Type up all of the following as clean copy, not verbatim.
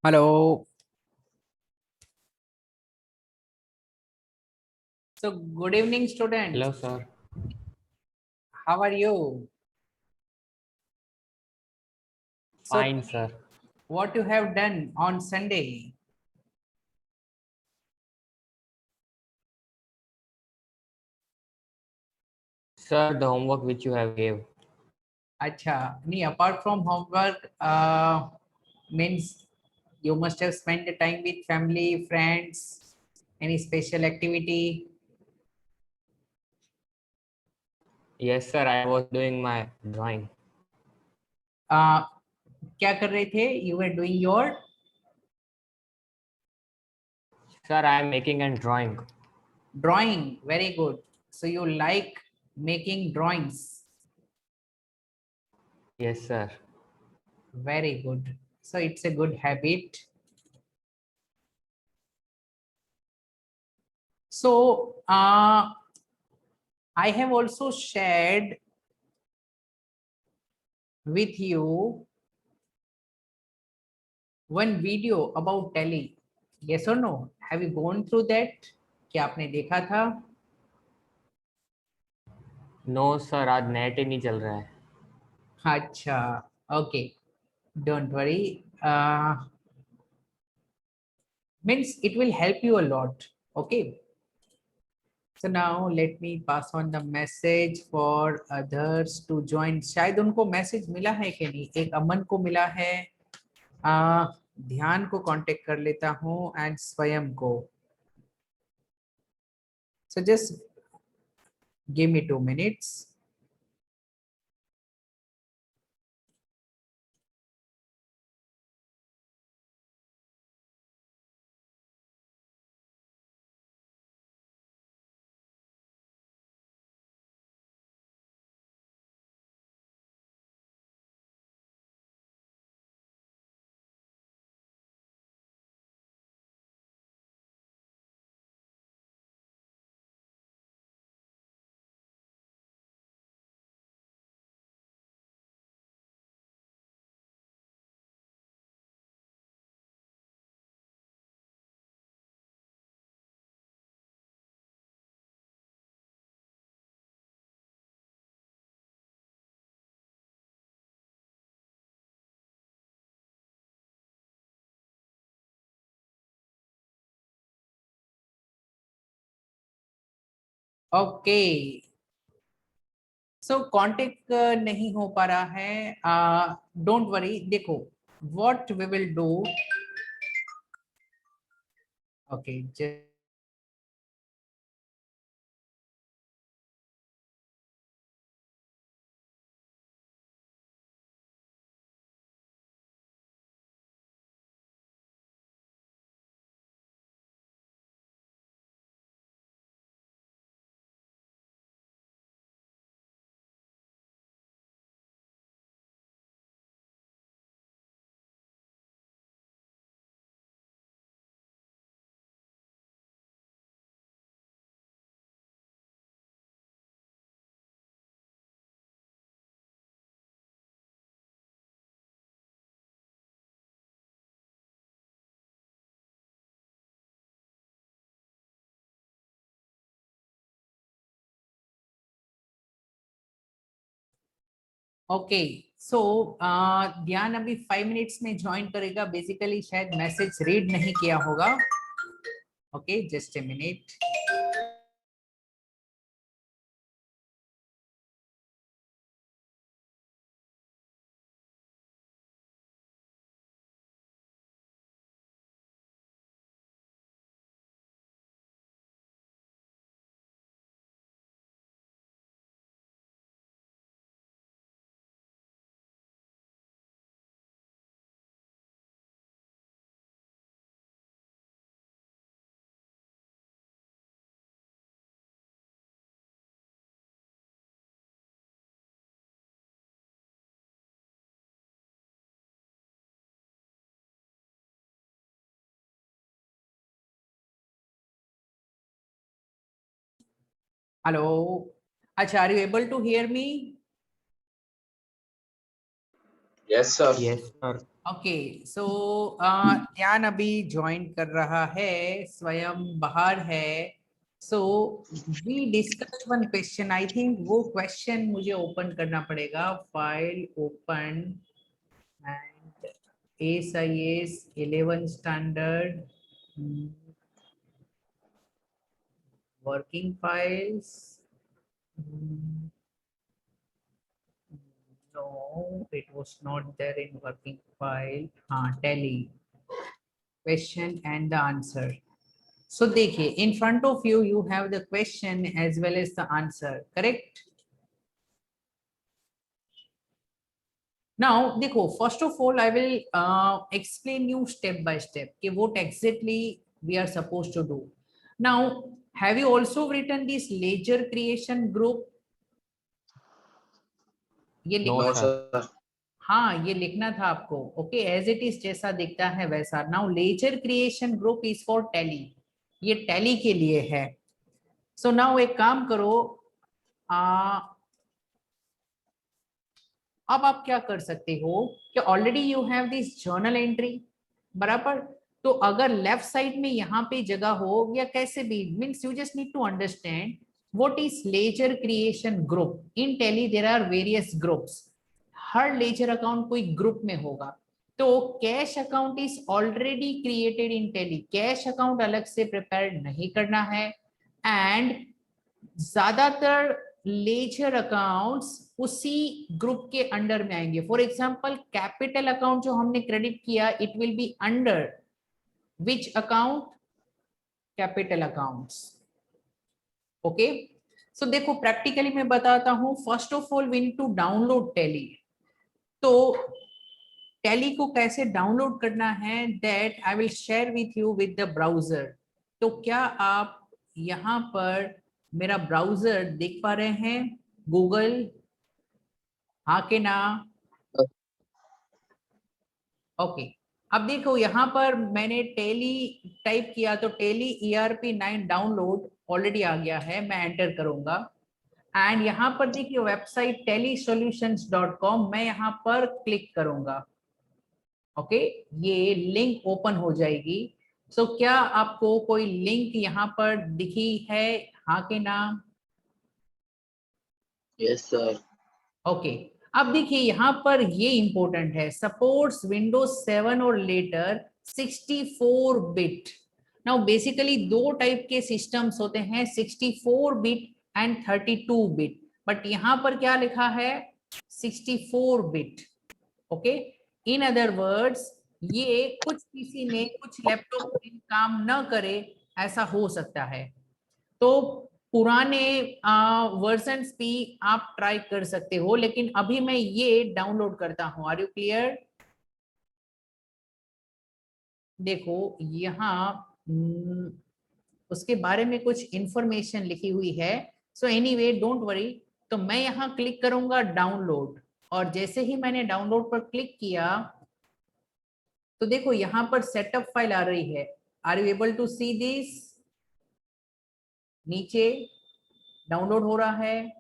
Hello. So, good evening, students. Hello, sir. How are you? So, Fine, sir. what you have done on Sunday? Sir, the homework which you have gave. Acha, apart from homework, means you must have spent the time with family, friends, any special activity. Yes, sir. I was doing my drawing. Uh, क्या कर रहे थे? You were doing your Sir, I am making a drawing. drawing. Very good. So, you like making drawings. Yes, sir. Very good. So, it's a good habit. So, I have also shared with you one video about Tele. Yes or no? Have you gone through that? क्या आपने देखा था? No, sir. आज net ही नहीं चल रहा है. अच्छा, okay. Don't worry. Means it will help you a lot. Okay. So now let me pass on the message for others to join. शायद उनको मैसेज मिला है कि नहीं. एक अमन को मिला है. ध्यान को कांटेक्ट कर लेता हूँ एंड स्वयं को. So just give me 2 minutes. Okay. So contact नहीं हो पा रहा है. Don't worry. देखो, what we will do. Okay. Just okay. So Dhyan अभी 5 मिनट्स में ज्वाइन करेगा. बेसिकली शायद मैसेज रीड नहीं किया होगा. Okay, just a minute. Hello. अच्छा, are you able to hear me? Yes, sir. Yes, sir. Okay so Dhyan अभी ज्वाइन कर रहा है, स्वयं बाहर है। So we discuss one question, I think वो क्वेश्चन मुझे ओपन करना पड़ेगा, file open and ASIS 11 standard working files. No, it was not there in working file. हाँ, tally question and the answer. So देखिए, in front of you, you have the question as well as the answer, correct? Now देखो, first of all, I will explain you step by step कि what exactly we are supposed to do. Now, have you also written this ledger creation group? ये No, लिखा, sir. हाँ ये लिखना था आपको। Okay, as it is जैसा दिखता है वैसा। Now laser creation group is for tally, ये टैली के लिए है। सो नाउ एक काम करो, अब आप क्या कर सकते हो कि already you have this journal entry, बराबर। तो अगर लेफ्ट साइड में यहाँ पे जगह हो या कैसे भी, means you just need to understand what is ledger creation group. In Tally there are various groups, हर लेजर अकाउंट कोई ग्रुप में होगा। तो cash account is already created in Tally, cash account अलग से प्रिपेयर नहीं करना है। एंड ज्यादातर लेजर अकाउंट्स उसी ग्रुप के अंडर में आएंगे। फॉर एग्जांपल कैपिटल अकाउंट जो हमने क्रेडिट किया, it will be under which account, capital accounts. Okay, so देखो प्रैक्टिकली मैं बताता हूं। First of all we need to download tally. तो टैली को कैसे डाउनलोड करना है, that I will share with you with the browser. तो क्या आप यहाँ पर मेरा ब्राउजर देख पा रहे हैं, गूगल? हाँ के ना? ओके, अब देखो यहाँ पर मैंने टैली टाइप किया तो टैली ERP9 डाउनलोड ऑलरेडी आ गया है, मैं एंटर करूंगा। एंड यहाँ पर देखिए वेबसाइट tellysolutions.com, मैं यहाँ पर क्लिक करूंगा। ओके, ये लिंक ओपन हो जाएगी। सो क्या आपको कोई लिंक यहाँ पर दिखी है, हाँ के नाम? Yes sir. ओके, अब देखिए यहाँ पर ये इंपॉर्टेंट है, सपोर्ट्स विंडोज 7 और लेटर 64 बिट। नाउ बेसिकली दो टाइप के सिस्टम्स होते हैं, 64 बिट एंड 32 बिट, बट यहाँ पर क्या लिखा है, 64 bit. Okay, in other words ये कुछ पीसी में कुछ लैपटॉप में काम न करे, ऐसा हो सकता है। तो पुराने वर्जन्स भी आप ट्राई कर सकते हो, लेकिन अभी मैं ये डाउनलोड करता हूं। Are you clear? देखो यहाँ उसके बारे में कुछ इंफॉर्मेशन लिखी हुई है। So anyway don't worry. तो मैं यहाँ क्लिक करूंगा डाउनलोड, और जैसे ही मैंने डाउनलोड पर क्लिक किया तो देखो यहाँ पर सेटअप फाइल आ रही है। Are you able to see this? नीचे डाउनलोड हो रहा है,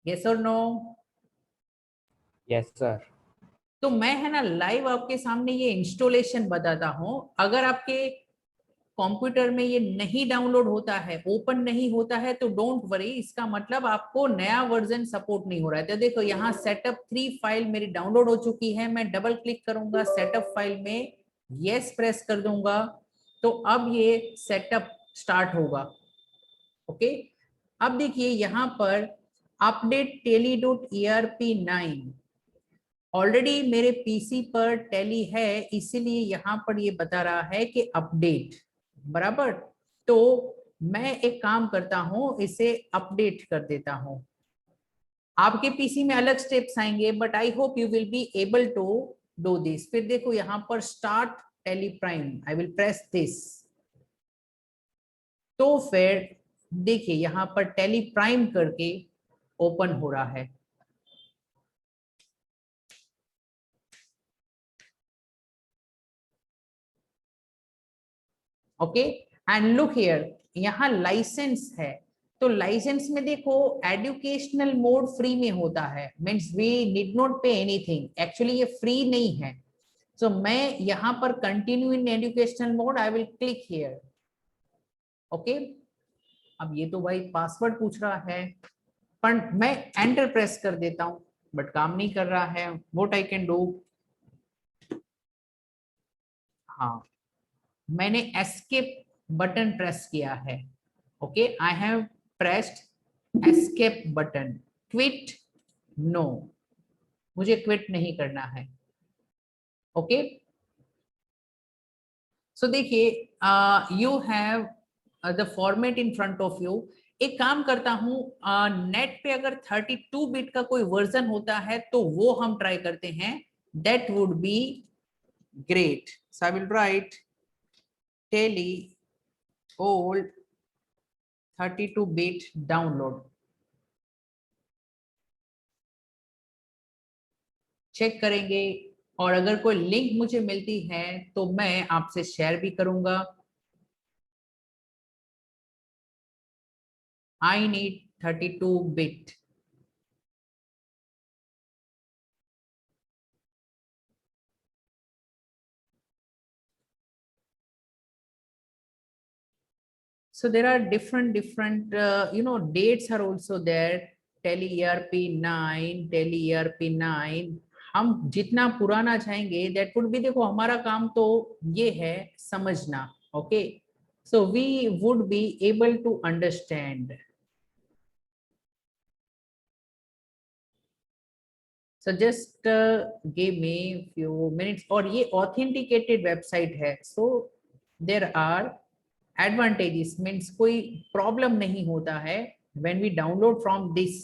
यस और नो? Yes, sir. तो मैं है ना लाइव आपके सामने ये इंस्टॉलेशन बताता हूं। अगर आपके कंप्यूटर में ये नहीं डाउनलोड होता है, ओपन नहीं होता है, तो डोंट वरी, इसका मतलब आपको नया वर्जन सपोर्ट नहीं हो रहा है। तो देखो यहाँ सेटअप 3 फाइल मेरी डाउनलोड हो चुकी है। मैं डबल क्लिक करूंगा सेटअप फाइल में, यस प्रेस कर दूंगा, तो अब ये सेटअप स्टार्ट होगा। ओके, अब देखिए यहाँ पर अपडेट tally.erp9, ऑलरेडी मेरे पीसी पर टैली है, इसीलिए यहाँ पर ये बता रहा है कि अपडेट, बराबर। तो मैं एक काम करता हूं, इसे अपडेट कर देता हूं। आपके पीसी में अलग स्टेप्स आएंगे, but I hope you will be able to do this. फिर देखो यहाँ पर start Tally Prime, I will press this. तो फिर देखिए यहाँ पर टैली प्राइम करके ओपन हो रहा है। ओके, एंड लुक हियर, यहाँ लाइसेंस है। तो लाइसेंस में देखो एजुकेशनल मोड फ्री में होता है, means we need not pay anything, actually ये फ्री नहीं है। सो मैं यहाँ पर continue in educational mode, I will click here. Okay, अब ये तो भाई पासवर्ड पूछ रहा है, पर मैं एंटर प्रेस कर देता हूं, बट काम नहीं कर रहा है। व्हाट आई कैन डू, हाँ मैंने एस्केप बटन प्रेस किया है। Okay, I have pressed escape button. Quit, no, मुझे क्विट नहीं करना है। ओके, सो देखिए you have the format in front of you. एक काम करता हूं, नेट पे अगर 32 बिट का कोई वर्जन होता है तो वो हम ट्राई करते हैं, that would be great. So I will write Tally old 32 bit download, check करेंगे, और अगर कोई लिंक मुझे मिलती है तो मैं आपसे शेयर भी करूंगा। I need 32 bit. So there are different dates are also there. Tele ERP9, Tele ERP9, हम जितना पुराना चाहेंगे that would be, देखो हमारा काम तो ये है समझना। Okay, so we would be able to understand. So just give me few minutes, और ये authenticated website है, so there are advantages, means कोई प्रॉब्लम नहीं होता है when we download from this,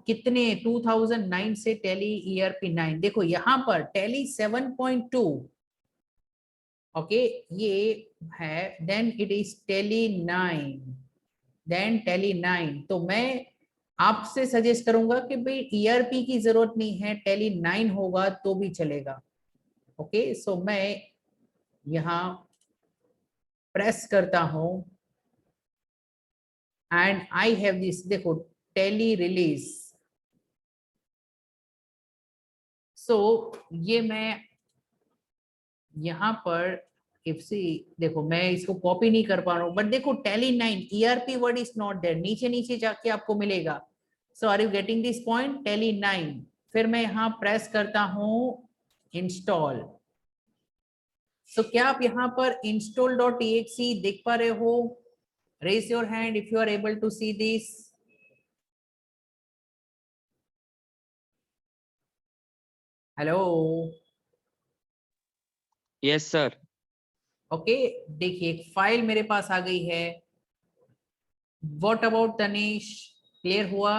कितने 2009 से टेली ERP9, देखो यहाँ पर टेली 7.2। ओके, ये है, then it is Tally 9, then Tally 9। तो मैं आपसे सजेस्ट करूंगा कि भाई ERP की जरूरत नहीं है, टेली 9 होगा तो भी चलेगा। ओके, सो मैं यहाँ प्रेस करता हूं एंड आई हैव दिस, देखो टेली रिलीज। सो ये मैं यहाँ पर इफ सी, देखो मैं इसको कॉपी नहीं कर पा रहा हूँ, बट देखो tally 9 ERP word is not there, नीचे नीचे जाके आपको मिलेगा। So are you getting this point, tally 9। फिर मैं यहाँ प्रेस करता हूँ इंस्टॉल। सो क्या आप यहाँ पर install.exe देख पा रहे हो? Raise your hand if you are able to see this. Hello, Yes, sir. Okay, देखिए एक फाइल मेरे पास आ गई है। व्हाट अबाउट तनीश, क्लियर हुआ?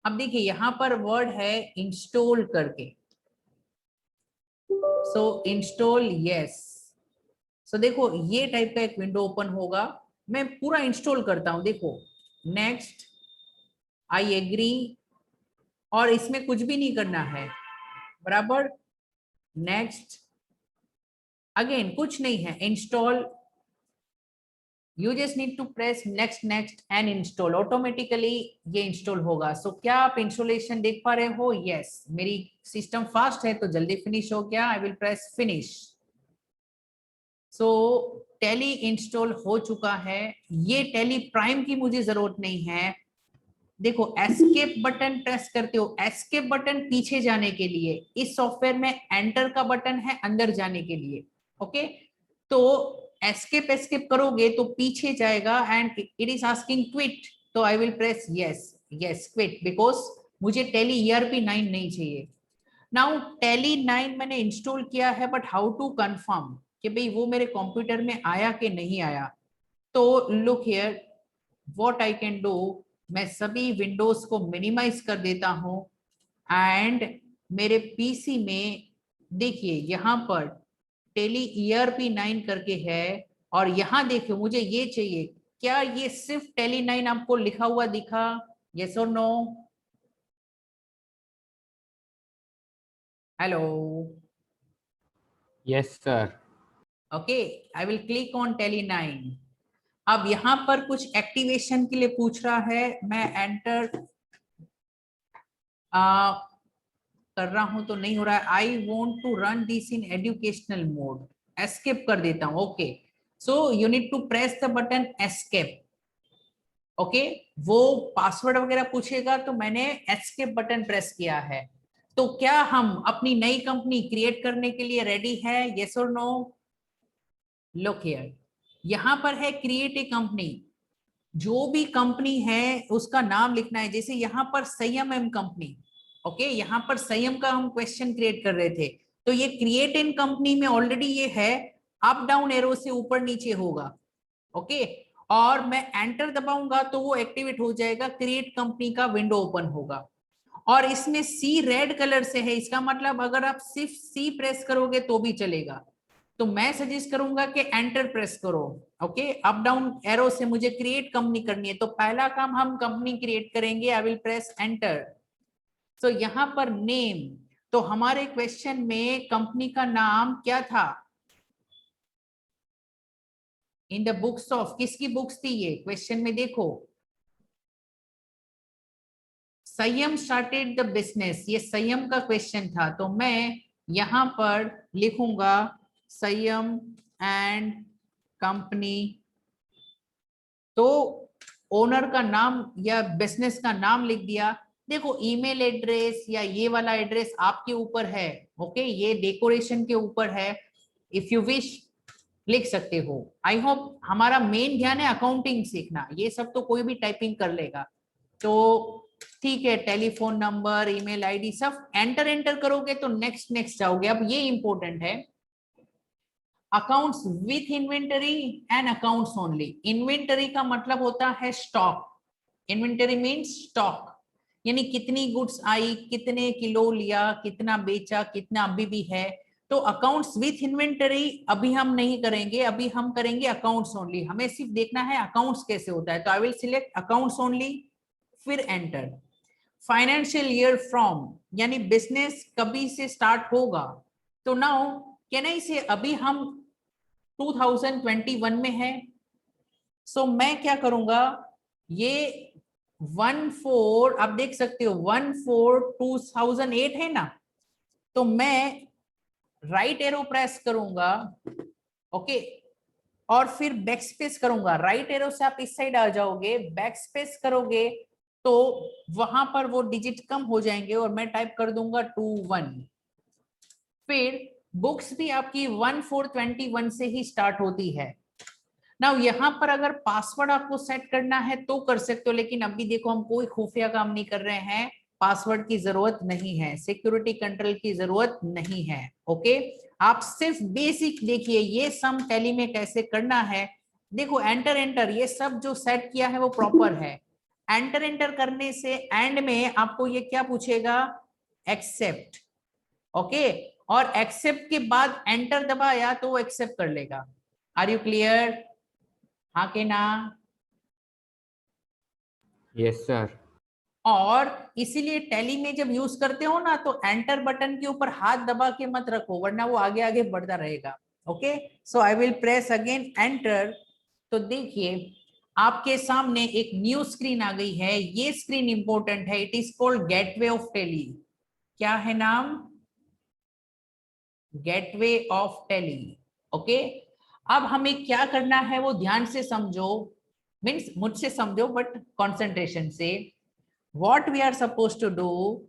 अब देखिए यहाँ पर वर्ड है इंस्टॉल करके, सो इंस्टॉल यस। सो देखो ये टाइप का एक विंडो ओपन होगा, मैं पूरा इंस्टॉल करता हूं, देखो नेक्स्ट, आई एग्री, और इसमें कुछ भी नहीं करना है, बराबर, नेक्स्ट, अगेन कुछ नहीं है, install, you just need to press next next and install, automatically ये इंस्टॉल होगा। सो क्या आप इंस्टॉलेशन देख पा रहे हो? यस, मेरी सिस्टम फास्ट है तो जल्दी फिनिश हो गया। I will press finish. So Tally install हो चुका है। ये टेली प्राइम की मुझे जरूरत नहीं है। देखो एस्केप बटन प्रेस करते हो, एस्केप बटन पीछे जाने के लिए, इस सॉफ्टवेयर में एंटर का बटन है अंदर जाने के लिए। ओके, तो एस्केप एस्केप करोगे तो पीछे जाएगा and it is asking quit, तो I will press yes, yes quit, because मुझे टेली ERP9 नहीं चाहिए। नाउ टेली 9 मैंने इंस्टॉल किया है, बट हाउ टू कंफर्म कि भाई वो मेरे कंप्यूटर में आया कि नहीं आया? तो look here, what I can do, मैं सभी विंडोज को मिनिमाइज कर देता हूं एंड मेरे पीसी में देखिए यहाँ पर टेली ERP9 करके है, और यहाँ देखिए मुझे ये चाहिए। क्या ये सिर्फ टेली 9 आपको लिखा हुआ दिखा? यस और no? Hello, Yes, sir. Okay, I will click on Tally 9। अब यहाँ पर कुछ एक्टिवेशन के लिए पूछ रहा है, मैं एंटर कर रहा हूं तो नहीं हो रहा है। I want to run this in educational mode, escape कर देता हूं। Okay, so you need to press the button escape. Okay, वो पासवर्ड वगैरह पूछेगा तो मैंने एस्केप बटन प्रेस किया है। तो क्या हम अपनी नई कंपनी क्रिएट करने के लिए रेडी है? यस और नो? लुक हियर, यहां पर है क्रिएट ए कंपनी। जो भी कंपनी है उसका नाम लिखना है। जैसे यहाँ पर संयम एम कंपनी, ओके, यहाँ पर संयम का हम क्वेश्चन क्रिएट कर रहे थे, तो ये क्रिएट इन कंपनी में ऑलरेडी ये है, अप डाउन एरो से ऊपर नीचे होगा। ओके, और मैं एंटर दबाऊंगा तो वो एक्टिवेट हो जाएगा, क्रिएट कंपनी का विंडो ओपन होगा। और इसमें सी रेड कलर से है, इसका मतलब अगर आप सिर्फ सी प्रेस करोगे तो भी चलेगा। तो मैं सजेस्ट करूंगा कि एंटर प्रेस करो। ओके, अप डाउन एरो से मुझे क्रिएट कंपनी करनी है, तो पहला काम हम कंपनी क्रिएट करेंगे। आई विल प्रेस एंटर। तो यहाँ पर नेम, तो हमारे क्वेश्चन में कंपनी का नाम क्या था? इन द बुक्स ऑफ, किसकी बुक्स थी ये क्वेश्चन में? देखो, संयम स्टार्टेड द बिजनेस, ये संयम का क्वेश्चन था, तो मैं यहां पर लिखूंगा संयम एंड कंपनी। तो ओनर का नाम या बिजनेस का नाम लिख दिया। देखो, ईमेल एड्रेस या ये वाला एड्रेस आपके ऊपर है। ओके, ये डेकोरेशन के ऊपर है, इफ यू विश लिख सकते हो। आई होप हमारा मेन ध्यान है अकाउंटिंग सीखना, ये सब तो कोई भी टाइपिंग कर लेगा। तो ठीक है, टेलीफोन नंबर, ईमेल आईडी सब एंटर एंटर करोगे तो नेक्स्ट नेक्स्ट जाओगे। अब ये इंपॉर्टेंट है, accounts with inventory and accounts only. Inventory का मतलब होता है स्टॉक, इन्वेंटरी मीन्स स्टॉक, यानी कितनी गुड्स आई, कितने किलो लिया, कितना बेचा, कितना अभी भी है। तो अकाउंट्स विथ इन्वेंटरी अभी हम नहीं करेंगे, अभी हम करेंगे अकाउंट्स ओनली। हमें सिर्फ देखना है अकाउंट्स कैसे होता है, तो I will select accounts only, फिर एंटर। फाइनेंशियल ईयर फ्रॉम, यानी बिजनेस कभी से स्टार्ट होगा। तो नाउ कैन आई से, अभी हम 2021 में है, सो मैं क्या करूंगा, ये 14, आप देख सकते हो 14/2008 है ना, तो मैं राइट एरो प्रेस करूंगा। ओके, और फिर बैक स्पेस करूंगा। राइट एरो से आप इस साइड आ जाओगे, बैक स्पेस करोगे तो वहां पर वो डिजिट कम हो जाएंगे और मैं टाइप कर दूंगा 21। फिर बुक्स भी आपकी 14/21 से ही स्टार्ट होती है। नाउ यहाँ पर अगर पासवर्ड आपको सेट करना है तो कर सकते हो, लेकिन अभी देखो हम कोई खुफिया काम नहीं कर रहे हैं, पासवर्ड की जरूरत नहीं है, सिक्योरिटी कंट्रोल की जरूरत नहीं है। ओके, आप सिर्फ बेसिक देखिए ये सम टैली में कैसे करना है। देखो एंटर एंटर, ये सब जो सेट किया है वो प्रॉपर है। एंटर एंटर करने से एंड में आपको ये क्या पूछेगा, एक्सेप्ट। ओके, और एक्सेप्ट के बाद एंटर दबाया तो वो एक्सेप्ट कर लेगा। Are you clear? हाँ के ना? Yes sir. और इसीलिए टैली में जब यूज करते हो ना, तो एंटर बटन के ऊपर हाथ दबा के मत रखो, वरना वो आगे आगे बढ़ता रहेगा। Okay, so I will press again enter. तो देखिए आपके सामने एक न्यू स्क्रीन आ गई है, ये स्क्रीन इंपॉर्टेंट है, it is called gateway of tally. क्या है नाम? Gateway of tally. ओके, अब हमें क्या करना है वो ध्यान से समझो, मीन्स मुझसे समझो बट कंसंट्रेशन से। What we are suppose to do,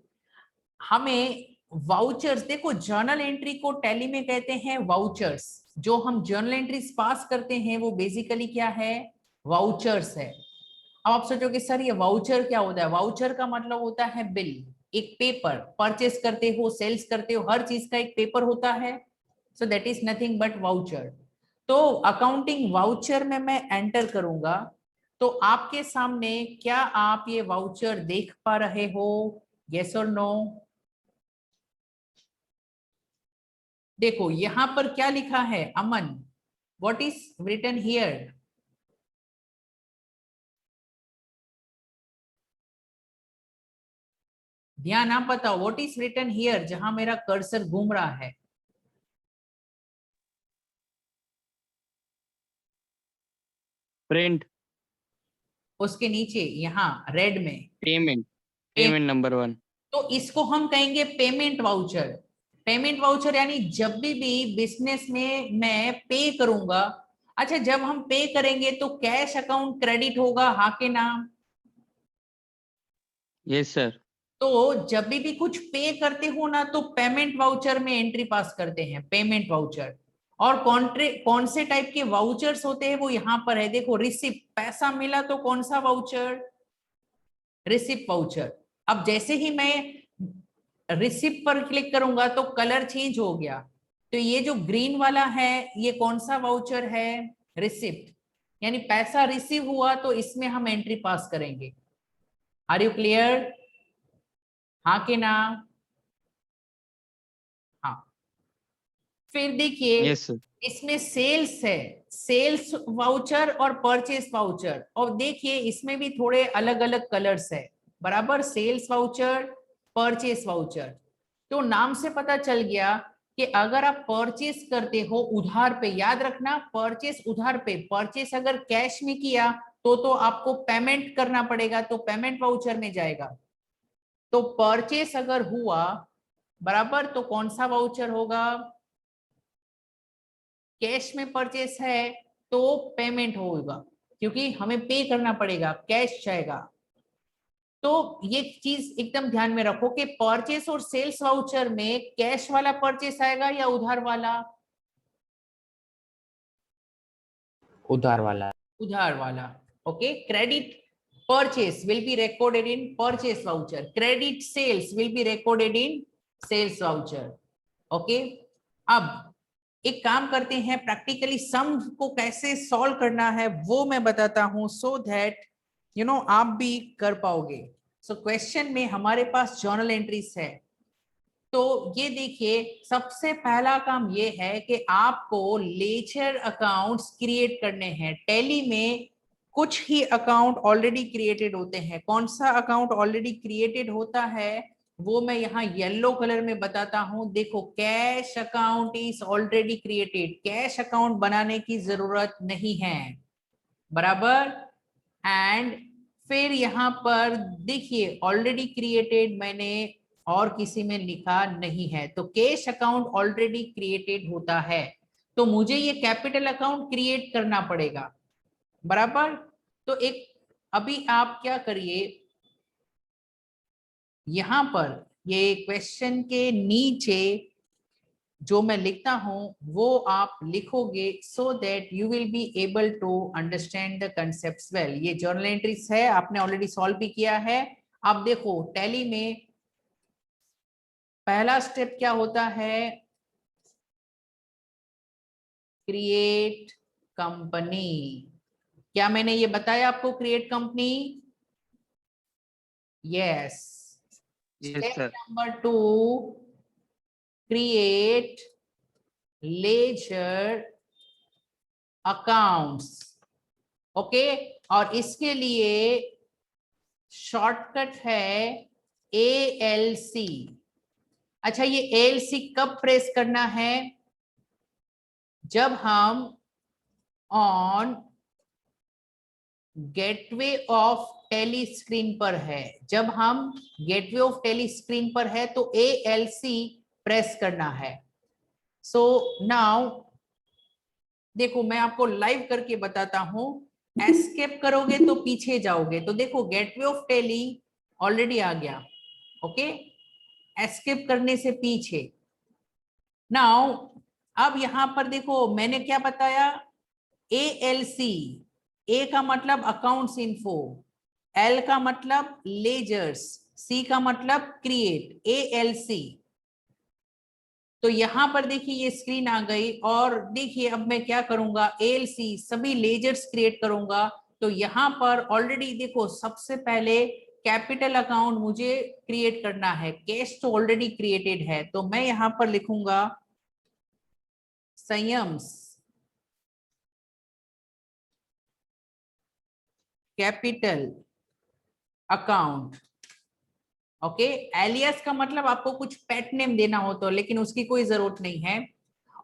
हमें वाउचर्स, देखो जर्नल एंट्री को टैली में कहते हैं वाउचर्स। जो हम जर्नल एंट्रीज पास करते हैं वो बेसिकली क्या है, वाउचर्स है। अब आप सोचोगे सर ये वाउचर क्या होता है? वाउचर का मतलब होता है बिल, एक पेपर, परचेस करते हो, सेल्स करते हो, हर चीज का एक पेपर होता है। So that is nothing but voucher. तो अकाउंटिंग वाउचर में मैं एंटर करूंगा, तो आपके सामने क्या आप ये वाउचर देख पा रहे हो? यस और नो? देखो यहां पर क्या लिखा है, अमन, व्हाट इज रिटन हियर? ध्यान आप बताओ, व्हाट इज रिटन हियर जहां मेरा कर्सर घूम रहा है? प्रिंट उसके नीचे यहाँ रेड में पेमेंट नंबर 1। तो इसको हम कहेंगे पेमेंट वाउचर। पेमेंट वाउचर यानी जब भी बिजनेस में मैं पे करूंगा, अच्छा जब हम पे करेंगे तो कैश अकाउंट क्रेडिट होगा, हाँ के नाम? Yes sir. तो जब भी कुछ पे करते हो ना तो पेमेंट वाउचर में एंट्री पास करते हैं, पेमेंट वाउचर। और कौन से टाइप के वाउचर्स होते हैं वो यहाँ पर है, देखो रिसिप्ट, पैसा मिला तो कौन सा वाउचर? Receipt voucher. अब जैसे ही मैं रिसिप्ट पर क्लिक करूंगा तो कलर चेंज हो गया, तो ये जो ग्रीन वाला है ये कौन सा वाउचर है? रिसिप्ट, यानी पैसा रिसीव हुआ तो इसमें हम एंट्री पास करेंगे। Are you clear? हाँ के ना? हाँ। फिर देखिए यस सर। इसमें सेल्स है, सेल्स वाउचर और परचेस वाउचर, और देखिए इसमें भी थोड़े अलग अलग कलर्स है, बराबर, सेल्स वाउचर, परचेस वाउचर। तो नाम से पता चल गया कि अगर आप परचेस करते हो उधार पे, याद रखना परचेस उधार पे, परचेस अगर कैश में किया तो आपको पेमेंट करना पड़ेगा, तो पेमेंट वाउचर में जाएगा। तो परचेस अगर हुआ, बराबर, तो कौन सा वाउचर होगा? कैश में परचेस है तो पेमेंट होगा, क्योंकि हमें पे करना पड़ेगा, कैश जाएगा। तो ये चीज एकदम ध्यान में रखो कि परचेस और सेल्स वाउचर में कैश वाला परचेस आएगा या उधार वाला? उधार वाला। उधार वाला। Okay, credit purchase will be recorded in purchase voucher, credit sales will be recorded in sales voucher। Okay, अब एक काम करते हैं, प्रैक्टिकली सम को कैसे सॉल्व करना है वो मैं बताता हूं, सो दैट यू नो आप भी कर पाओगे। सो क्वेश्चन में हमारे पास जर्नल एंट्रीज है, तो ये देखिए सबसे पहला काम ये है कि आपको लेजर अकाउंट्स क्रिएट करने हैं। टैली में कुछ ही अकाउंट ऑलरेडी क्रिएटेड होते हैं। कौन सा अकाउंट ऑलरेडी क्रिएटेड होता है वो मैं यहाँ येलो कलर में बताता हूं। देखो, cash account is already created, cash account बनाने की जरूरत नहीं है, बराबर। एंड फिर यहाँ पर देखिए ऑलरेडी क्रिएटेड मैंने और किसी में लिखा नहीं है, तो कैश अकाउंट ऑलरेडी क्रिएटेड होता है, तो मुझे ये कैपिटल अकाउंट क्रिएट करना पड़ेगा, बराबर। तो एक अभी आप क्या करिए, यहां पर ये क्वेश्चन के नीचे जो मैं लिखता हूं वो आप लिखोगे, so that you will be able to understand the concepts well. ये जर्नल एंट्रीज है, आपने ऑलरेडी सॉल्व भी किया है। अब देखो टैली में पहला स्टेप क्या होता है? Create company. क्या मैंने ये बताया आपको, create company? Yes. Yes step sir. Number 2, create ledger accounts. Okay, और इसके लिए शॉर्टकट है ALC। अच्छा, ये ALC कब प्रेस करना है? जब हम on gateway of Tally screen पर है, जब हम गेटवे ऑफ टेली स्क्रीन पर है तो ALC प्रेस करना है। सो नाउ देखो मैं आपको लाइव करके बताता हूं, एस्केप करोगे तो पीछे जाओगे, तो देखो गेटवे ऑफ टेली ऑलरेडी आ गया। ओके, एस्केप करने से पीछे। नाउ अब यहां पर देखो मैंने क्या बताया, ALC, ए का मतलब अकाउंट्स इन्फो, L का मतलब लेजर्स, C का मतलब क्रिएट, ALC। तो यहां पर देखिए ये स्क्रीन आ गई, और देखिए अब मैं क्या करूंगा, ALC सभी लेजर्स क्रिएट करूंगा। तो यहां पर ऑलरेडी देखो सबसे पहले कैपिटल अकाउंट मुझे क्रिएट करना है, कैश तो ऑलरेडी क्रिएटेड है, तो मैं यहां पर लिखूंगा संयम्स कैपिटल अकाउंट। ओके, एलियस का मतलब आपको कुछ पेट नेम देना हो तो, लेकिन उसकी कोई जरूरत नहीं है।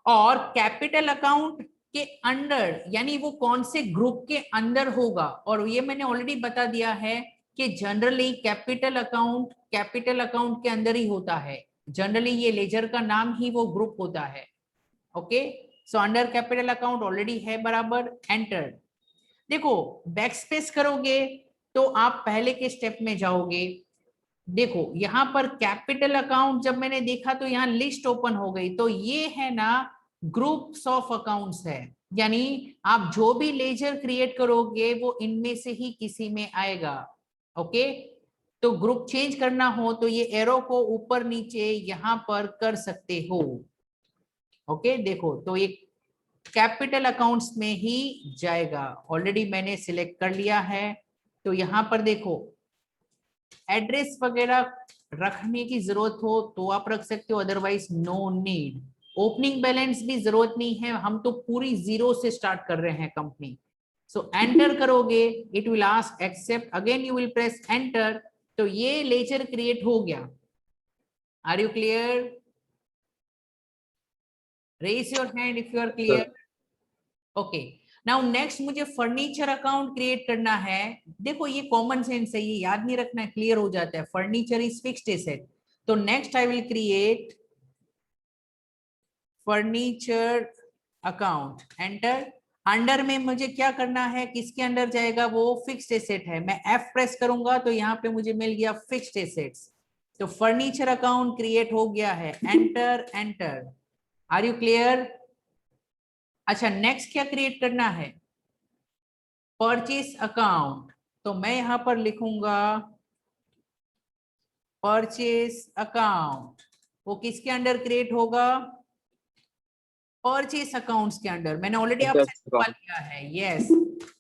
और कैपिटल अकाउंट के अंडर, यानी वो कौन से ग्रुप के अंदर होगा। और ये मैंने ऑलरेडी बता दिया है कि जनरली कैपिटल अकाउंट के अंदर ही होता है। जनरली ये लेजर का नाम ही वो ग्रुप होता है। Okay, so under capital account already है, बराबर, एंटर। देखो बैक स्पेस करोगे तो आप पहले के स्टेप में जाओगे। देखो यहाँ पर कैपिटल अकाउंट जब मैंने देखा तो यहाँ लिस्ट ओपन हो गई, तो ये है ना ग्रुप्स ऑफ अकाउंट्स है, यानी आप जो भी लेजर क्रिएट करोगे वो इनमें से ही किसी में आएगा। ओके, तो ग्रुप चेंज करना हो तो ये एरो को ऊपर नीचे यहां पर कर सकते हो। ओके, देखो तो ये कैपिटल अकाउंट्स में ही जाएगा। ऑलरेडी मैंने सिलेक्ट कर लिया है, तो यहां पर देखो एड्रेस वगैरह रखने की जरूरत हो तो आप रख सकते हो, otherwise no need. Opening balance भी जरूरत नहीं है, हम तो पूरी जीरो से स्टार्ट कर रहे हैं कंपनी। सो एंटर करोगे, it will ask accept, again you will press enter, तो ये लेजर क्रिएट हो गया। Are you clear? Raise your hand if you are clear. Okay, now next मुझे फर्नीचर अकाउंट क्रिएट करना है। देखो ये कॉमन सेंस है, ये याद नहीं रखना है, क्लियर हो जाता है। फर्नीचर इज फिक्स्ड एसेट, तो next I will create furniture account, enter. Under में मुझे क्या करना है, किसके अंडर जाएगा, वो फिक्स्ड एसेट है। मैं F प्रेस करूंगा तो यहाँ पे मुझे मिल गया फिक्स्ड एसेट्स, तो फर्नीचर अकाउंट क्रिएट हो गया है, enter enter. Are you clear? अच्छा, नेक्स्ट क्या क्रिएट करना है, परचेस अकाउंट, तो मैं यहां पर लिखूंगा परचेस अकाउंट। वो किसके अंडर क्रिएट होगा, परचेस अकाउंट्स के अंडर। मैंने ऑलरेडी आपसे सवाल किया है, यस।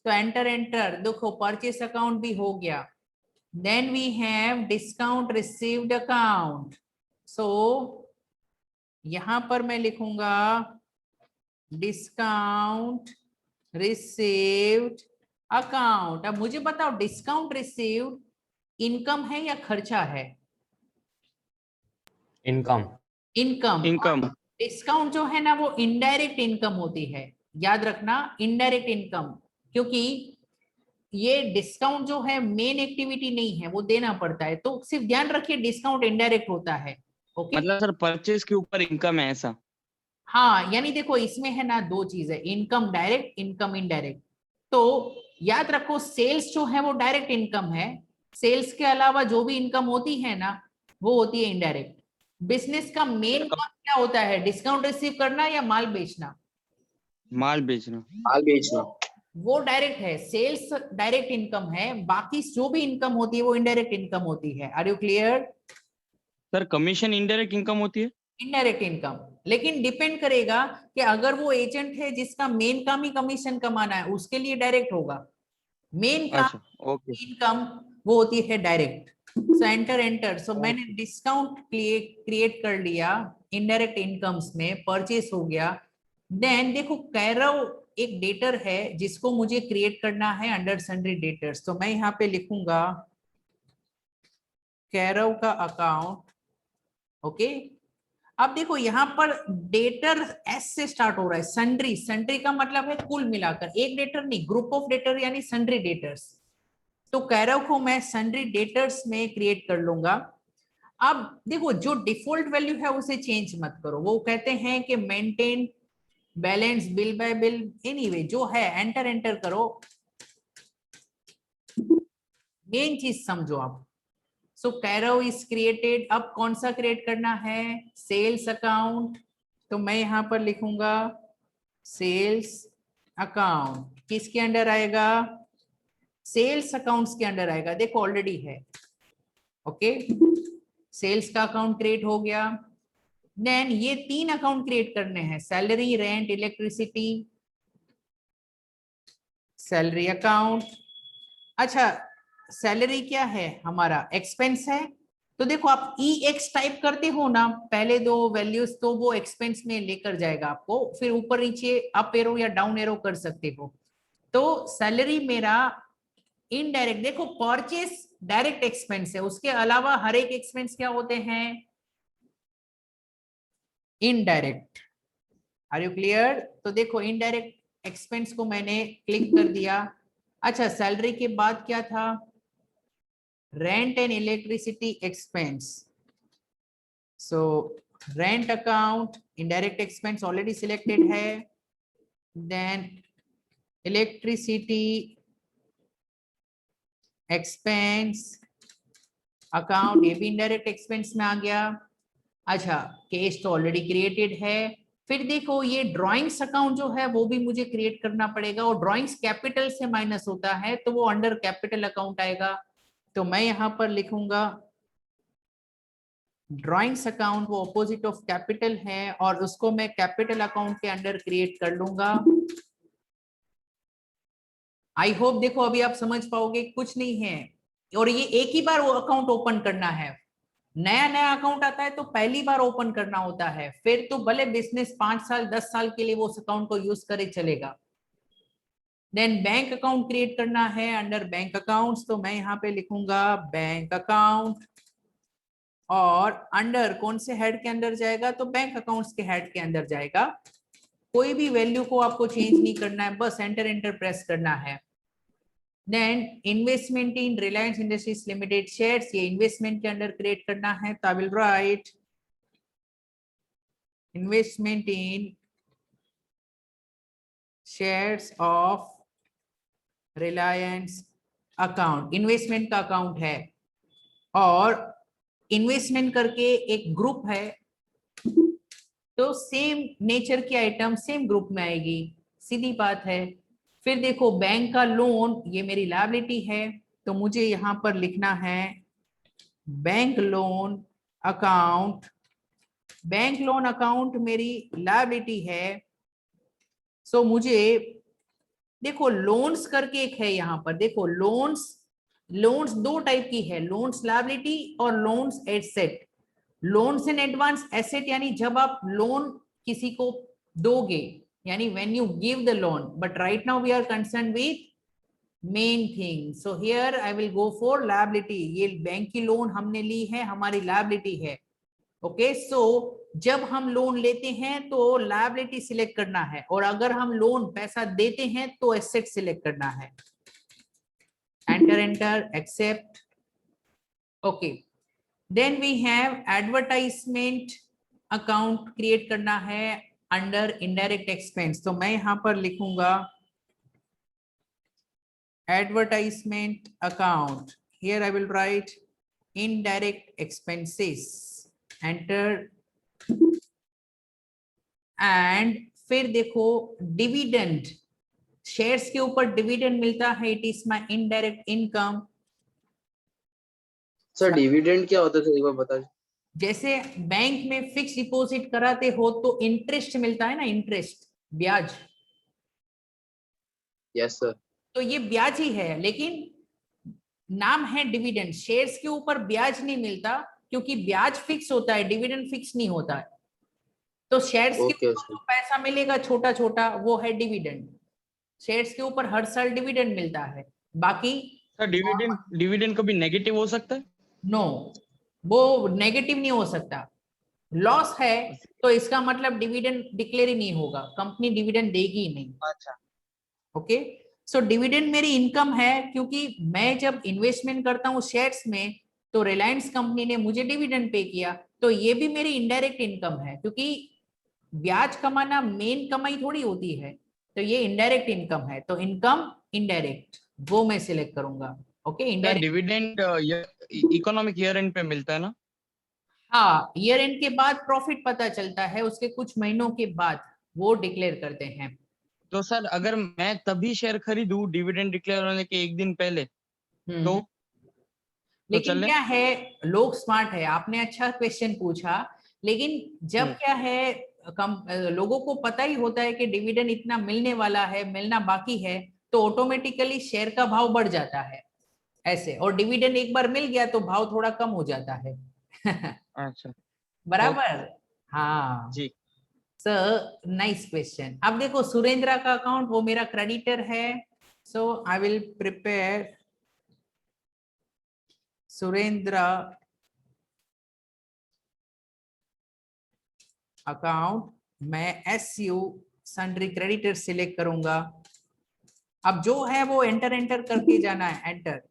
तो एंटर एंटर, देखो परचेस अकाउंट भी हो गया। Then we have discount received account, so यहां पर मैं लिखूंगा डिस्काउंट रिसीव्ड अकाउंट। अब मुझे बताओ डिस्काउंट रिसीव्ड इनकम है या खर्चा है? इनकम। इनकम। इनकम। डिस्काउंट जो है ना वो इनडायरेक्ट इनकम होती है, याद रखना, इनडायरेक्ट इनकम, क्योंकि ये डिस्काउंट जो है मेन एक्टिविटी नहीं है, वो देना पड़ता है, तो सिर्फ ध्यान रखिए डिस्काउंट इनडायरेक्ट होता है। ओके, मतलब सर परचेज के ऊपर इनकम है ऐसा? हाँ, यानी देखो इसमें है ना दो चीजें, इनकम डायरेक्ट, इनकम इनडायरेक्ट। तो याद रखो सेल्स जो है वो डायरेक्ट इनकम है, सेल्स के अलावा जो भी इनकम होती है ना वो होती है इनडायरेक्ट। बिजनेस का मेन काम क्या होता है, डिस्काउंट रिसीव करना या माल बेचना? माल बेचना। माल बेचना। वो डायरेक्ट है, सेल्स डायरेक्ट इनकम है, बाकी जो भी इनकम होती है वो इनडायरेक्ट इनकम होती है। Are you clear? Sir commission indirect income होती है? इनडायरेक्ट इनकम, लेकिन डिपेंड करेगा कि अगर वो एजेंट है जिसका मेन काम ही कमीशन कमाना है उसके लिए डायरेक्ट होगा, मेन काम अच्छा, ओके। इनकम वो होती है डायरेक्ट। सो एंटर एंटर, सो मैंने डिस्काउंट क्रिएट कर लिया इनडायरेक्ट इनकम्स में, परचेस हो गया। देन देखो कैरव एक डेटर है जिसको मुझे क्रिएट करना है अंडर सन्ड्री डेटर्स, तो मैं यहाँ पे लिखूंगा कैरव का अकाउंट। ओके, अब देखो यहाँ पर डेटर एस से स्टार्ट हो रहा है, सन्ड्री, सन्ड्री का मतलब है कुल मिलाकर, एक डेटर नहीं, ग्रुप ऑफ डेटर यानी सन्ड्री डेटर्स। तो कैरव को मैं सन्ड्री डेटर्स में क्रिएट कर लूंगा। अब देखो जो डिफॉल्ट वैल्यू है उसे चेंज मत करो, वो कहते हैं कि maintain balance bill bye bill, anyway जो है एंटर एंटर करो, मेन चीज समझो आप। सो कैरव इज क्रिएटेड, अब कौन सा क्रिएट करना है, सेल्स अकाउंट, तो मैं यहां पर लिखूंगा सेल्स अकाउंट, किसके अंडर आएगा, सेल्स अकाउंट्स के अंडर आएगा, देखो ऑलरेडी है। ओके, सेल्स का अकाउंट क्रिएट हो गया। देन ये 3 अकाउंट क्रिएट करने हैं, salary, rent, electricity, salary account. अच्छा, सैलरी क्या है हमारा, एक्सपेंस है, तो देखो आप EX टाइप करते हो ना पहले दो वैल्यूज, तो वो एक्सपेंस में लेकर जाएगा आपको, फिर ऊपर नीचे अप एरो या डाउन एरो कर सकते हो। तो सैलरी मेरा इनडायरेक्ट, देखो परचेस डायरेक्ट एक्सपेंस है, उसके अलावा हर एक एक्सपेंस क्या होते हैं, इनडायरेक्ट। Are you clear? तो देखो इनडायरेक्ट एक्सपेंस को मैंने क्लिक कर दिया। अच्छा, सैलरी के बाद क्या था? Rent and electricity expense. So rent account, indirect expense already selected है। देन इलेक्ट्रिसिटी एक्सपेंस अकाउंट, ये भी इनडायरेक्ट एक्सपेंस में आ गया। अच्छा, केस तो ऑलरेडी क्रिएटेड है। फिर देखो ये ड्राइंग्स अकाउंट जो है वो भी मुझे क्रिएट करना पड़ेगा, और ड्राइंग्स कैपिटल से माइनस होता है तो वो अंडर कैपिटल अकाउंट आएगा। तो मैं यहां पर लिखूंगा ड्राइंग्स अकाउंट, वो ऑपोजिट ऑफ कैपिटल है, और उसको मैं कैपिटल अकाउंट के अंडर क्रिएट कर लूंगा। आई होप देखो अभी आप समझ पाओगे, कुछ नहीं है, और ये एक ही बार वो अकाउंट ओपन करना है। नया नया अकाउंट आता है तो पहली बार ओपन करना होता है, फिर तो भले बिजनेस 5 साल 10 साल के लिए वो उस अकाउंट को यूज करे चलेगा। देन बैंक अकाउंट क्रिएट करना है अंडर बैंक अकाउंट्स, तो मैं यहाँ पे लिखूंगा बैंक अकाउंट, और अंडर कौन से हेड के अंदर जाएगा? तो बैंक अकाउंट्स के हेड के अंदर जाएगा। कोई भी वैल्यू को आपको चेंज नहीं करना है, बस एंटर एंटर प्रेस करना है। Then investment in Reliance Industries Limited shares, ये इन्वेस्टमेंट के अंडर क्रिएट करना है, तो I will write investment in shares of Reliance account, investment का अकाउंट है, और इन्वेस्टमेंट करके एक ग्रुप है, तो सेम नेचर की आइटम सेम ग्रुप में आएगी, सीधी बात है। फिर देखो बैंक का लोन, ये मेरी लायबिलिटी है, तो मुझे यहां पर लिखना है bank loan account. Bank loan account मेरी लायबिलिटी है। सो मुझे देखो लोन्स करके एक है यहाँ पर, देखो लोन्स, लोन्स दो टाइप की है, लोन्स लायबिलिटी और loans asset. Loans in advance asset, यानी जब आप लोन किसी को दोगे, यानी when you give the loan, but right now we are concern with main thing, so here I will go for liability. ये बैंक की लोन हमने ली है, हमारी लायबिलिटी है। ओके, सो जब हम लोन लेते हैं तो लायबिलिटी सिलेक्ट करना है, और अगर हम लोन पैसा देते हैं तो एसेट सिलेक्ट करना है। Enter enter, accept, okay. Then we have advertisement account create करना है अंडर इनडायरेक्ट एक्सपेंस, तो मैं यहां पर लिखूंगा advertisement account. Here I will write indirect expenses, enter, and फिर देखो डिविडेंड, शेयर्स के ऊपर डिविडेंड मिलता है, it is my indirect income. Sir dividend क्या होता है, एक बार बता दीजिए। जैसे बैंक में फिक्स डिपॉजिट कराते हो तो इंटरेस्ट मिलता है ना, इंटरेस्ट, ब्याज। Yes sir. तो ये ब्याज ही है, लेकिन नाम है डिविडेंड। शेयर्स के ऊपर ब्याज नहीं मिलता क्योंकि ब्याज फिक्स होता है, डिविडेंड फिक्स नहीं होता है। तो शेयर्स के ओके ऊपर जो पैसा मिलेगा छोटा छोटा, वो है डिविडेंड। शेयर्स के ऊपर हर साल डिविडेंड मिलता है, बाकी सर डिविडेंड डिविडेंड कभी नेगेटिव हो सकता है? नो, वो नेगेटिव नहीं हो सकता। लॉस है तो इसका मतलब डिविडेंड डिक्लेयर ही नहीं होगा, कंपनी डिविडेंड देगी ही नहीं। अच्छा, ओके, सो डिविडेंड मेरी इनकम है, क्योंकि मैं जब इन्वेस्टमेंट करता हूँ शेयर्स में तो रिलायंस कंपनी ने मुझे डिविडेंड पे किया, तो ये भी मेरी इनडायरेक्ट इनकम है, क्योंकि ब्याज कमाना मेन कमाई थोड़ी होती है, तो ये इनडायरेक्ट इनकम है, तो इनकम इनडायरेक्ट वो मैं सिलेक्ट करूंगा। Okay, sir indirect, dividend economic year and पे मिलता है ना? हाँ, ईयर एंड के बाद प्रॉफिट पता चलता है, उसके कुछ महीनों के बाद वो डिक्लेयर करते हैं। तो सर अगर मैं तभी शेयर खरीदूं डिविडेंड डिक्लेयर होने के एक दिन पहले, तो लेकिन चले? क्या है, लोग स्मार्ट है, आपने अच्छा क्वेश्चन पूछा, लेकिन जब क्या है, लोगों को पता ही होता है कि डिविडेंड इतना मिलने वाला है, मिलना बाकी है, तो ऑटोमेटिकली शेयर का भाव बढ़ जाता है ऐसे, और डिविडेंड एक बार मिल गया तो भाव थोड़ा कम हो जाता है। अच्छा बराबर, हाँ। जी। Sir nice question. अब देखो सुरेंद्र का अकाउंट, वो मेरा क्रेडिटर है, so I will prepare Surendra account. मैं SU सन्ड्री क्रेडिटर सिलेक्ट करूंगा। अब जो है वो एंटर एंटर करके जाना है, एंटर।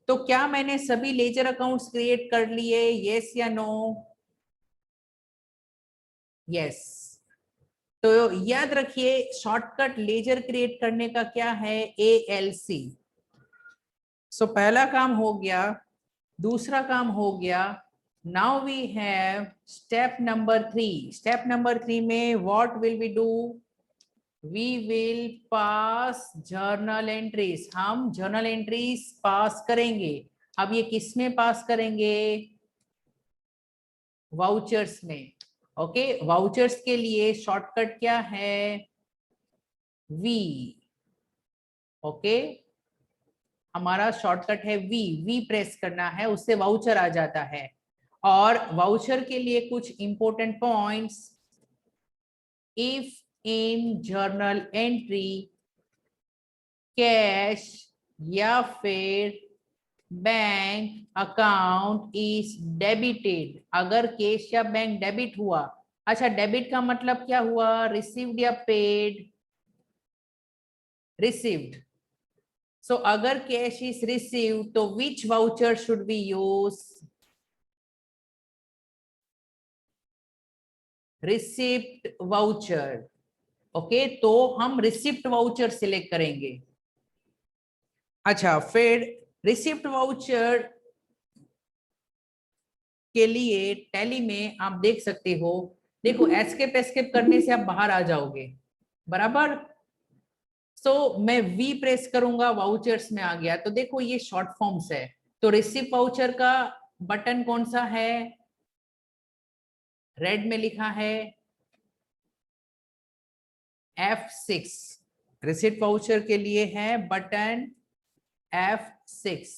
तो क्या मैंने सभी लेजर अकाउंट्स क्रिएट कर लिए, यस या नो? यस। तो याद रखिए शॉर्टकट लेजर क्रिएट करने का क्या है, ALC। सो पहला काम हो गया, दूसरा काम हो गया। Now we have step number 3। Step number 3 में what will we do, we will pass journal entries. हम जर्नल एंट्रीज पास करेंगे। अब ये किस में पास करेंगे, वाउचर्स में। ओके, वाउचर्स के लिए शॉर्टकट क्या है, V। ओके, हमारा शॉर्टकट है V प्रेस करना है, उससे वाउचर आ जाता है। और वाउचर के लिए कुछ important points, if in journal entry cash या फिर बैंक अकाउंट इज डेबिटेड, अगर कैश या बैंक डेबिट हुआ। अच्छा, डेबिट का मतलब क्या हुआ, रिसीव्ड या पेड, रिसीव्ड। सो अगर कैश इज रिसीव्ड तो which voucher should be use, receipt voucher. Okay, तो हम रिसिप्ट वाउचर सिलेक्ट करेंगे। अच्छा, फिर रिसिप्ट वाउचर के लिए टैली में आप देख सकते हो, देखो एस्केप एस्केप करने से आप बाहर आ जाओगे, बराबर। सो मैं V प्रेस करूंगा, वाउचर्स में आ गया। तो देखो ये शॉर्ट फॉर्म्स है। तो रिसिप्ट वाउचर का बटन कौन सा है, रेड में लिखा है F6। रिसिप्ट वाउचर के लिए है बटन F6।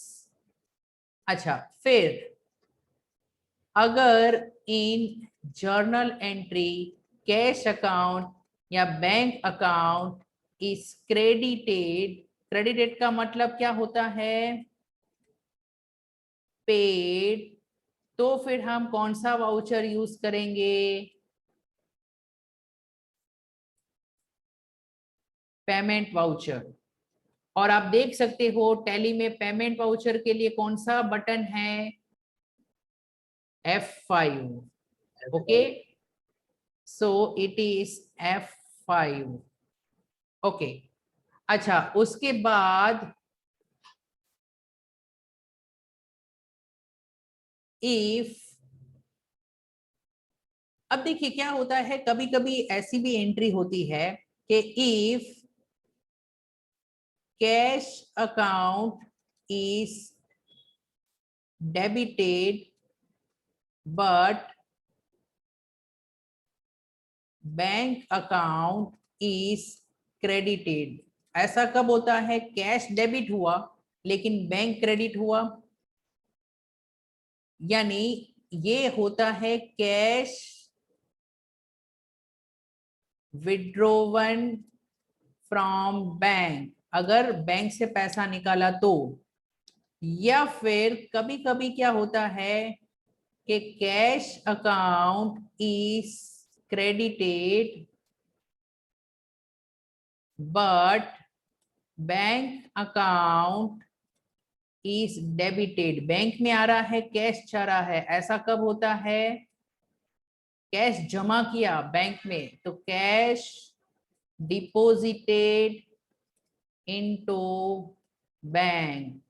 अच्छा, फिर अगर इन जर्नल एंट्री कैश अकाउंट या bank account is credited, credited का मतलब क्या होता है, पेड, तो फिर हम कौन सा वाउचर यूज करेंगे, पेमेंट वाउचर। और आप देख सकते हो टैली में पेमेंट वाउचर के लिए कौन सा बटन है, F5। Okay, so it is F5। Okay, अच्छा उसके बाद इफ, अब देखिए क्या होता है, कभी कभी ऐसी भी एंट्री होती है कि if cash account is debited but bank account is credited. ऐसा कब होता है, कैश डेबिट हुआ लेकिन बैंक क्रेडिट हुआ, यानी ये होता है कैश विड्रोवन फ्रॉम बैंक, अगर बैंक से पैसा निकाला तो। या फिर कभी कभी क्या होता है कि cash account is credited but bank account is debited, bank में आ रहा है, कैश जा रहा है। ऐसा कब होता है, कैश जमा किया बैंक में तो cash deposited into bank.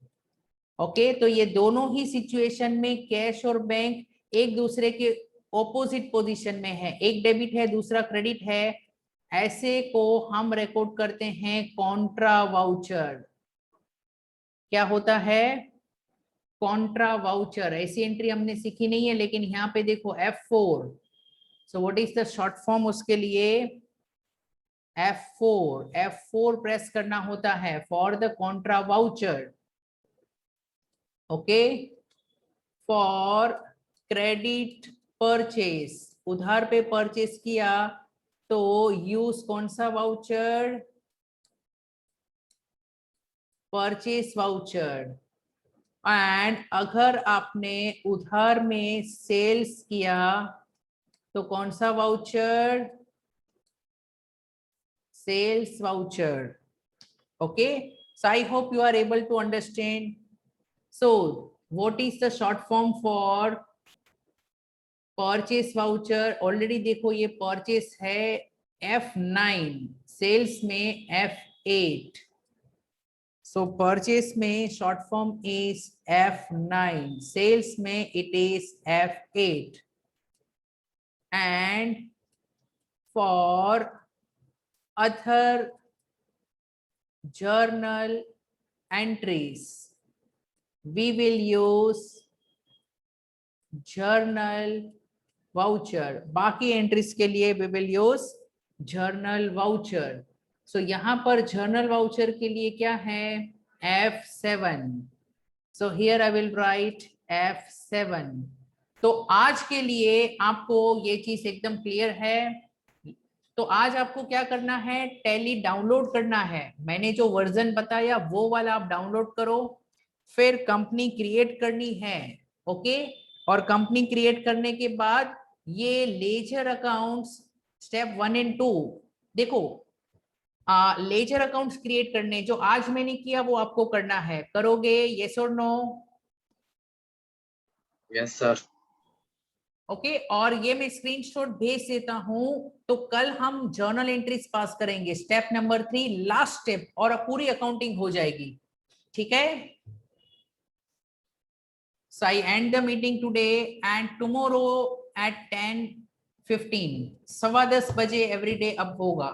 Okay, तो ये दोनों ही सिचुएशन में कैश और बैंक एक दूसरे के ऑपोजिट पोजीशन में है, एक डेबिट है दूसरा क्रेडिट है। ऐसे को हम रिकॉर्ड करते हैं कॉन्ट्रा वाउचर। क्या होता है, कॉन्ट्रा वाउचर। ऐसी एंट्री हमने सीखी नहीं है, लेकिन यहाँ पे देखो F4। So what is the short form उसके लिए, F4 प्रेस करना होता है for the Contra voucher. Okay, for credit purchase, उधार पे परचेज किया तो यूज कौन सा वाउचर, परचेज वाउचर। एंड अगर आपने उधार में सेल्स किया तो कौन सा voucher, sales voucher. Okay, so I hope you are able to understand. So what is the short form for purchase voucher? Already देखो ये परचेस है F9, सेल्स में F8. सो परचेस में short form is F9, sales में it is F8. And for other journal entries we will use journal voucher. बाकी entries के लिए we will use journal voucher. So यहाँ पर journal voucher के लिए क्या है? F7. So here I will write F7. तो आज के लिए आपको ये चीज एकदम क्लियर है. तो आज आपको क्या करना है? टैली डाउनलोड करना है. मैंने जो वर्जन बताया वो वाला आप डाउनलोड करो. फिर कंपनी क्रिएट करनी है. ओके, और कंपनी क्रिएट करने के बाद ये लेजर अकाउंट्स स्टेप 1 एंड 2 देखो. लेजर अकाउंट्स क्रिएट करने जो आज मैंने किया वो आपको करना है. करोगे? यस और नो? Yes sir. ओके, और ये मैं स्क्रीनशॉट भेज देता हूं. तो कल हम जर्नल एंट्रीज पास करेंगे. स्टेप नंबर 3 लास्ट स्टेप, और पूरी अकाउंटिंग हो जाएगी. ठीक है? So I end the meeting today, and tomorrow at 10:15 10:15 बजे every day अब होगा.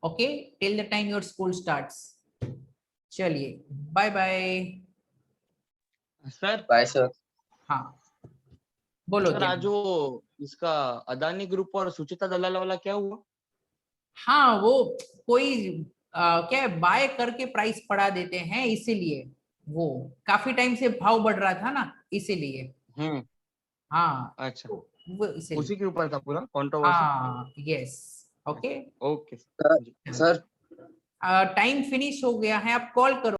Okay, till the time your school starts. चलिए, bye bye. Sir bye sir. हाँ बोलो. सर आज वो इसका अदानी ग्रुप और सुचिता दलाल वाला क्या हुआ? हाँ, वो कोई क्या है, बाय करके प्राइस बढ़ा देते हैं, इसीलिए. वो काफी टाइम से भाव बढ़ रहा था ना, इसीलिए. हाँ, अच्छा, वो इसीलिए. उसी के ऊपर था पूरा कंट्रोवर्सी. हाँ, yes. Okay, okay sir time finish हो गया है. आप कॉल करो.